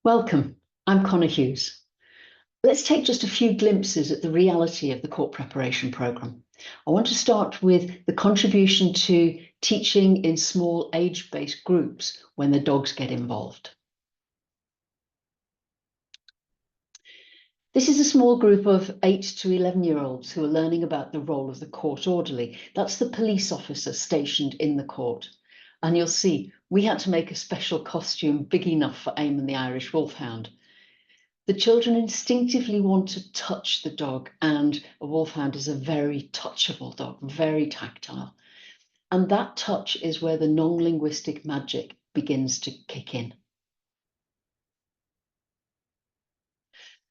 Welcome, I'm Conor Hughes. Let's take just a few glimpses at the reality of the court preparation programme. I want to start with the contribution to teaching in small age-based groups when the dogs get involved. This is a small group of 8 to 11-year-olds who are learning about the role of the court orderly. That's the police officer stationed in the court. And you'll see, we had to make a special costume big enough for Eamon the Irish Wolfhound. The children instinctively want to touch the dog, and a wolfhound is a very touchable dog, very tactile. And that touch is where the non-linguistic magic begins to kick in.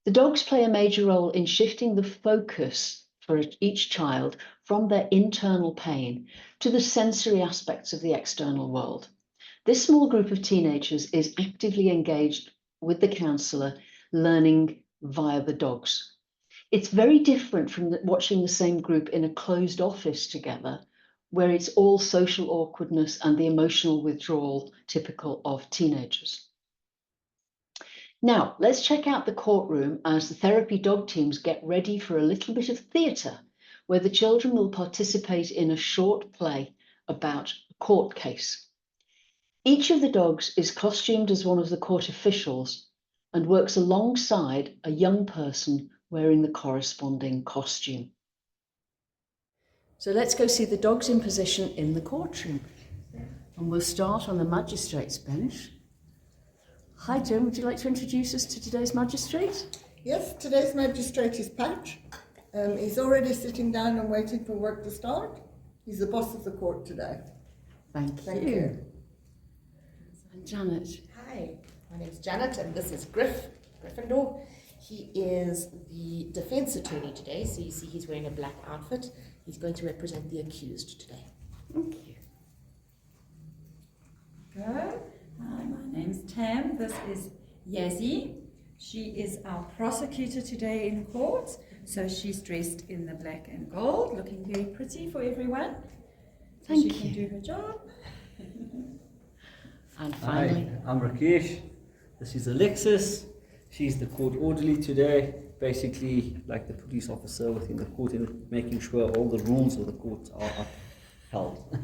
The dogs play a major role in shifting the focus for each child from their internal pain to the sensory aspects of the external world. This small group of teenagers is actively engaged with the counsellor, learning via the dogs. It's very different from watching the same group in a closed office together, where it's all social awkwardness and the emotional withdrawal typical of teenagers. Now, let's check out the courtroom as the therapy dog teams get ready for a little bit of theatre, where the children will participate in a short play about a court case. Each of the dogs is costumed as one of the court officials and works alongside a young person wearing the corresponding costume. So let's go see the dogs in position in the courtroom. And we'll start on the magistrate's bench. Hi Jim, would you like to introduce us to today's magistrate? Yes, today's magistrate is Patch. He's already sitting down and waiting for work to start. He's the boss of the court today. Thank you. And Janet. Hi, my name's Janet and this is Gryffindor. He is the defence attorney today, so you see he's wearing a black outfit. He's going to represent the accused today. Thank you. Good. Hi, my name's Tam. This is Yazzie. She is our prosecutor today in court. So she's dressed in the black and gold, looking very pretty for everyone. So Thank she you. can do her job. And finally. Hi, I'm Rakesh. This is Alexis. She's the court orderly today, basically like the police officer within the court in making sure all the rules of the court are upheld.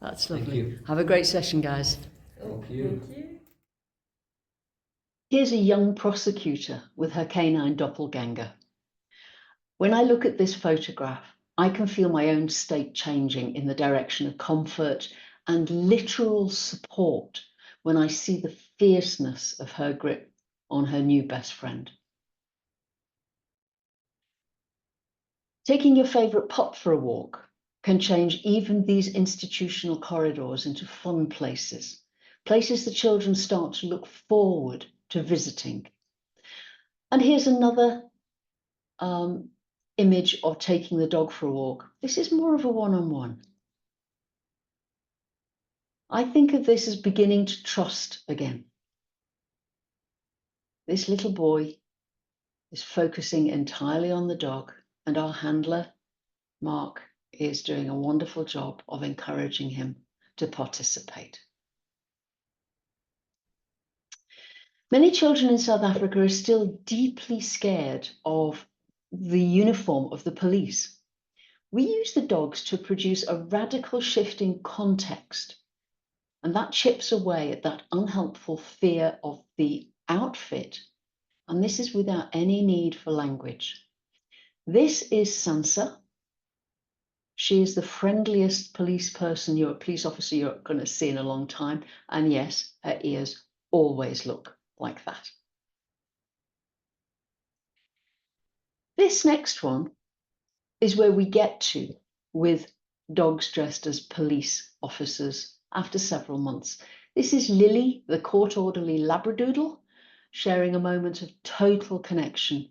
That's Thank lovely. you. Have a great session, guys. Thank you. Thank you. Here's a young prosecutor with her canine doppelganger. When I look at this photograph, I can feel my own state changing in the direction of comfort and literal support when I see the fierceness of her grip on her new best friend. Taking your favourite pup for a walk can change even these institutional corridors into fun places, places the children start to look forward to visiting. And here's another image of taking the dog for a walk. This is more of a one-on-one. I think of this as beginning to trust again. This little boy is focusing entirely on the dog, and our handler, Mark, is doing a wonderful job of encouraging him to participate. Many children in South Africa are still deeply scared of the uniform of the police. We use the dogs to produce a radical shift in context, and that chips away at that unhelpful fear of the outfit, and this is without any need for language. This is Sansa. She is the friendliest police officer you're going to see in a long time, and yes, her ears always look like that. This next one is where we get to with dogs dressed as police officers after several months. This is Lily, the court orderly Labradoodle, sharing a moment of total connection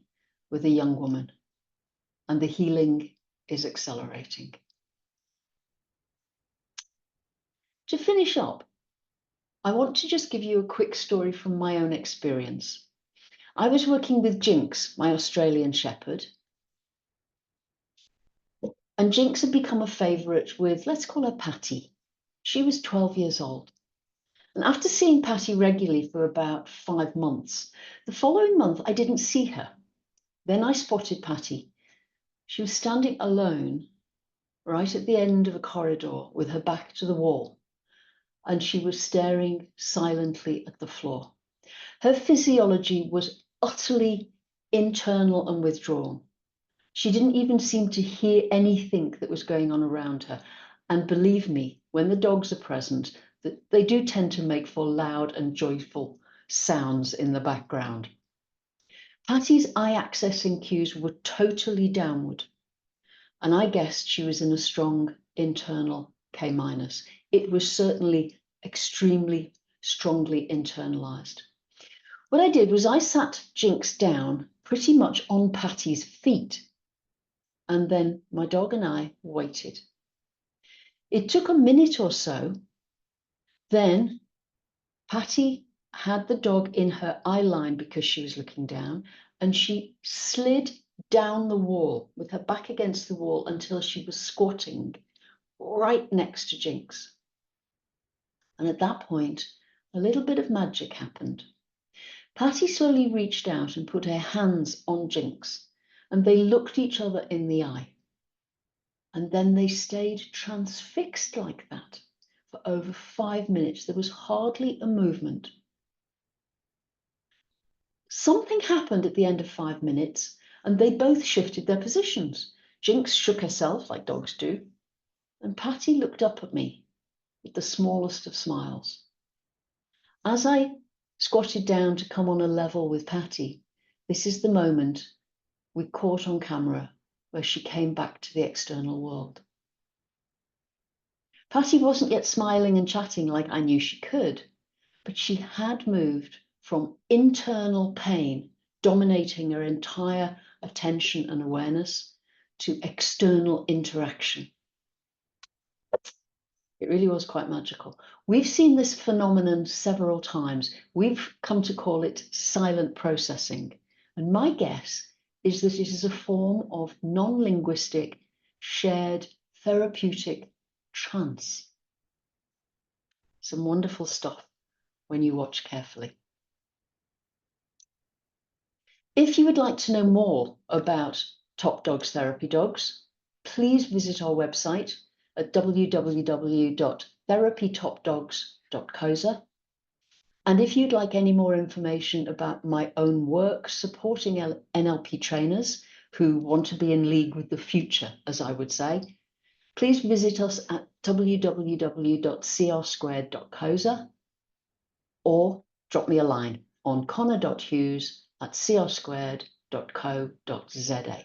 with a young woman, and the healing is accelerating. To finish up, I want to just give you a quick story from my own experience. I was working with Jinx, my Australian Shepherd, and Jinx had become a favourite with, let's call her Patty. She was 12 years old. And after seeing Patty regularly for about 5 months, the following month I didn't see her. Then I spotted Patty. She was standing alone right at the end of a corridor with her back to the wall, and she was staring silently at the floor. Her physiology was utterly internal and withdrawn. She didn't even seem to hear anything that was going on around her. And believe me, when the dogs are present, that they do tend to make for loud and joyful sounds in the background. Patty's eye accessing cues were totally downward, and I guessed she was in a strong internal K-. It was certainly extremely strongly internalized. What I did was I sat Jinx down pretty much on Patty's feet, and then my dog and I waited. It took a minute or so. Then Patty had the dog in her eye line because she was looking down, and she slid down the wall with her back against the wall until she was squatting right next to Jinx. And at that point, a little bit of magic happened. Patty slowly reached out and put her hands on Jinx, and they looked each other in the eye. And then they stayed transfixed like that for over 5 minutes. There was hardly a movement. Something happened at the end of 5 minutes, and they both shifted their positions. Jinx shook herself like dogs do, and Patty looked up at me with the smallest of smiles. As I squatted down to come on a level with Patty, this is the moment we caught on camera where she came back to the external world. Patty wasn't yet smiling and chatting like I knew she could, but she had moved from internal pain dominating her entire attention and awareness to external interaction. It really was quite magical. We've seen this phenomenon several times. We've come to call it silent processing. And my guess is that it is a form of non-linguistic, shared, therapeutic trance. Some wonderful stuff when you watch carefully. If you would like to know more about Top Dogs Therapy Dogs, please visit our website at www.therapytopdogs.coza. And if you'd like any more information about my own work supporting NLP trainers who want to be in league with the future, as I would say, please visit us at www.crsquared.coza or drop me a line on conor.hughes@crsquared.co.za.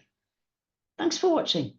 Thanks for watching.